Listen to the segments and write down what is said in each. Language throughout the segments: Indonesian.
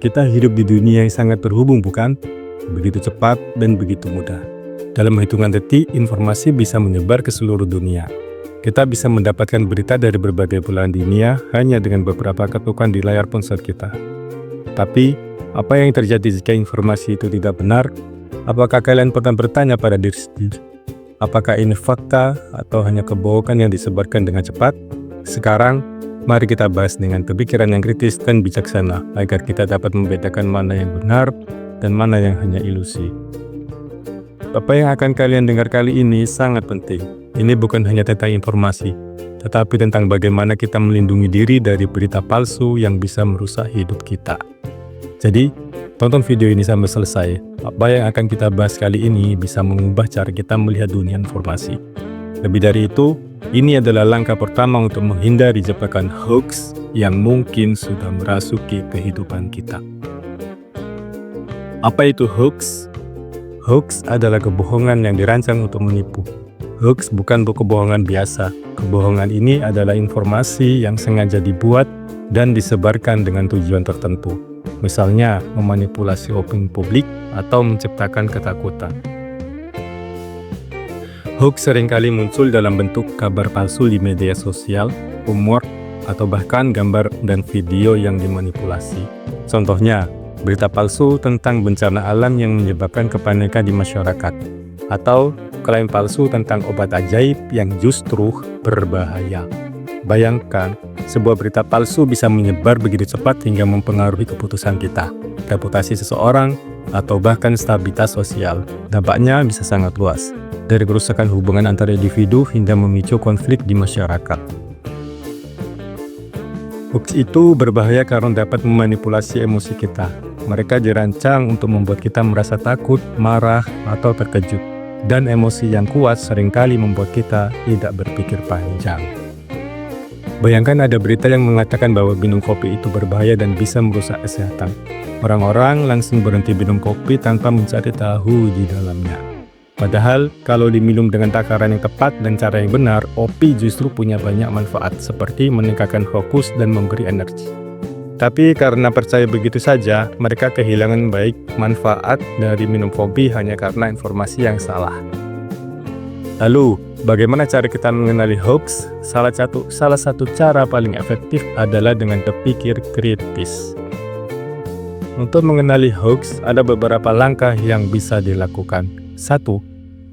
Kita hidup di dunia yang sangat terhubung, bukan? Begitu cepat dan begitu mudah. Dalam hitungan detik, informasi bisa menyebar ke seluruh dunia. Kita bisa mendapatkan berita dari berbagai belahan dunia hanya dengan beberapa ketukan di layar ponsel kita. Tapi, apa yang terjadi jika informasi itu tidak benar? Apakah kalian pernah bertanya pada diri sendiri? Apakah ini fakta atau hanya kebohongan yang disebarkan dengan cepat? Sekarang, mari kita bahas dengan pemikiran yang kritis dan bijaksana agar kita dapat membedakan mana yang benar dan mana yang hanya ilusi. Apa yang akan kalian dengar kali ini sangat penting. Ini bukan hanya tentang informasi, tetapi tentang bagaimana kita melindungi diri dari berita palsu yang bisa merusak hidup kita. Jadi, tonton video ini sampai selesai. Apa yang akan kita bahas kali ini bisa mengubah cara kita melihat dunia informasi. Lebih dari itu, ini adalah langkah pertama untuk menghindari jebakan hoax yang mungkin sudah merasuki kehidupan kita. Apa itu hoax? Hoax adalah kebohongan yang dirancang untuk menipu. Hoax bukan kebohongan biasa. Kebohongan ini adalah informasi yang sengaja dibuat dan disebarkan dengan tujuan tertentu. Misalnya, memanipulasi opini publik atau menciptakan ketakutan. Hoax seringkali muncul dalam bentuk kabar palsu di media sosial, rumor, atau bahkan gambar dan video yang dimanipulasi. Contohnya, berita palsu tentang bencana alam yang menyebabkan kepanikan di masyarakat, atau klaim palsu tentang obat ajaib yang justru berbahaya. Bayangkan, sebuah berita palsu bisa menyebar begitu cepat hingga mempengaruhi keputusan kita, reputasi seseorang, atau bahkan stabilitas sosial. Dampaknya bisa sangat luas, dari kerusakan hubungan antar individu hingga memicu konflik di masyarakat. Hoax itu berbahaya karena dapat memanipulasi emosi kita. Mereka dirancang untuk membuat kita merasa takut, marah, atau terkejut. Dan emosi yang kuat seringkali membuat kita tidak berpikir panjang. Bayangkan ada berita yang mengatakan bahwa minum kopi itu berbahaya dan bisa merusak kesehatan. Orang-orang langsung berhenti minum kopi tanpa mencari tahu di dalamnya. Padahal, kalau diminum dengan takaran yang tepat dan cara yang benar, kopi justru punya banyak manfaat, seperti meningkatkan fokus dan memberi energi. Tapi karena percaya begitu saja, mereka kehilangan baik manfaat dari minum kopi hanya karena informasi yang salah. Lalu, bagaimana cara kita mengenali hoax? Salah satu cara paling efektif adalah dengan berpikir kritis. Untuk mengenali hoax, ada beberapa langkah yang bisa dilakukan. 1.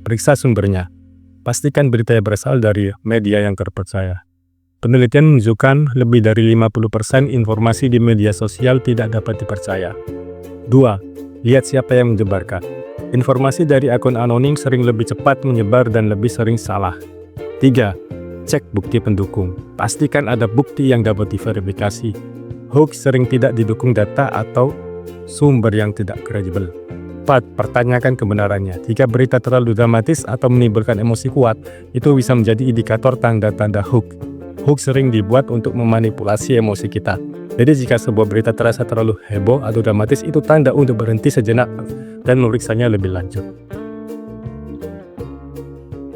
Periksa sumbernya. Pastikan berita yang berasal dari media yang terpercaya. Penelitian menunjukkan lebih dari 50% informasi di media sosial tidak dapat dipercaya. 2. Lihat siapa yang menyebarkan. Informasi dari akun anonim sering lebih cepat menyebar dan lebih sering salah. 3. Cek bukti pendukung. Pastikan ada bukti yang dapat diverifikasi. Hoax sering tidak didukung data atau sumber yang tidak kredibel. 4. Pertanyakan kebenarannya. Jika berita terlalu dramatis atau menimbulkan emosi kuat, itu bisa menjadi indikator tanda-tanda hoax. Hoax sering dibuat untuk memanipulasi emosi kita. Jadi jika sebuah berita terasa terlalu heboh atau dramatis, itu tanda untuk berhenti sejenak dan memeriksanya lebih lanjut.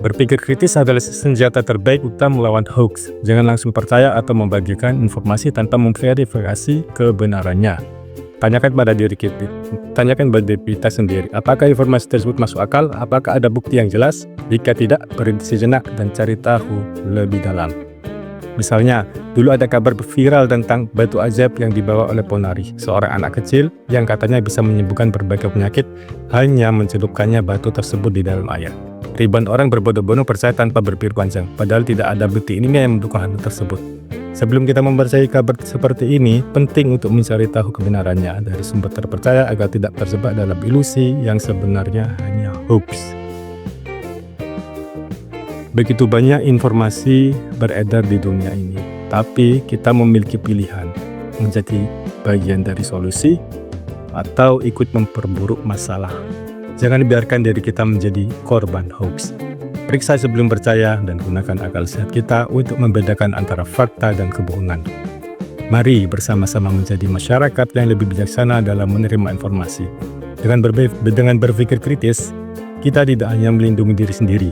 Berpikir kritis adalah senjata terbaik kita melawan hoax. Jangan langsung percaya atau membagikan informasi tanpa memverifikasi kebenarannya. Tanyakan pada diri kita sendiri, apakah informasi tersebut masuk akal? Apakah ada bukti yang jelas? Jika tidak, berhenti sejenak dan cari tahu lebih dalam. Misalnya, dulu ada kabar viral tentang batu ajaib yang dibawa oleh ponari, seorang anak kecil yang katanya bisa menyembuhkan berbagai penyakit hanya mencelupkannya batu tersebut di dalam air. Ribuan orang berbondong-bondong percaya tanpa berpikir panjang, padahal tidak ada bukti ilmiah yang mendukung hal tersebut. Sebelum kita mempercayai kabar seperti ini, penting untuk mencari tahu kebenarannya dari sumber terpercaya agar tidak terjebak dalam ilusi yang sebenarnya hanya hoax. Begitu banyak informasi beredar di dunia ini, tapi kita memiliki pilihan menjadi bagian dari solusi atau ikut memperburuk masalah. Jangan biarkan diri kita menjadi korban hoax. Periksa sebelum percaya dan gunakan akal sehat kita untuk membedakan antara fakta dan kebohongan. Mari bersama-sama menjadi masyarakat yang lebih bijaksana dalam menerima informasi. Dengan berpikir kritis, kita tidak hanya melindungi diri sendiri,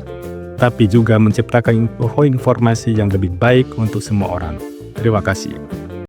tapi juga menciptakan informasi yang lebih baik untuk semua orang. Terima kasih.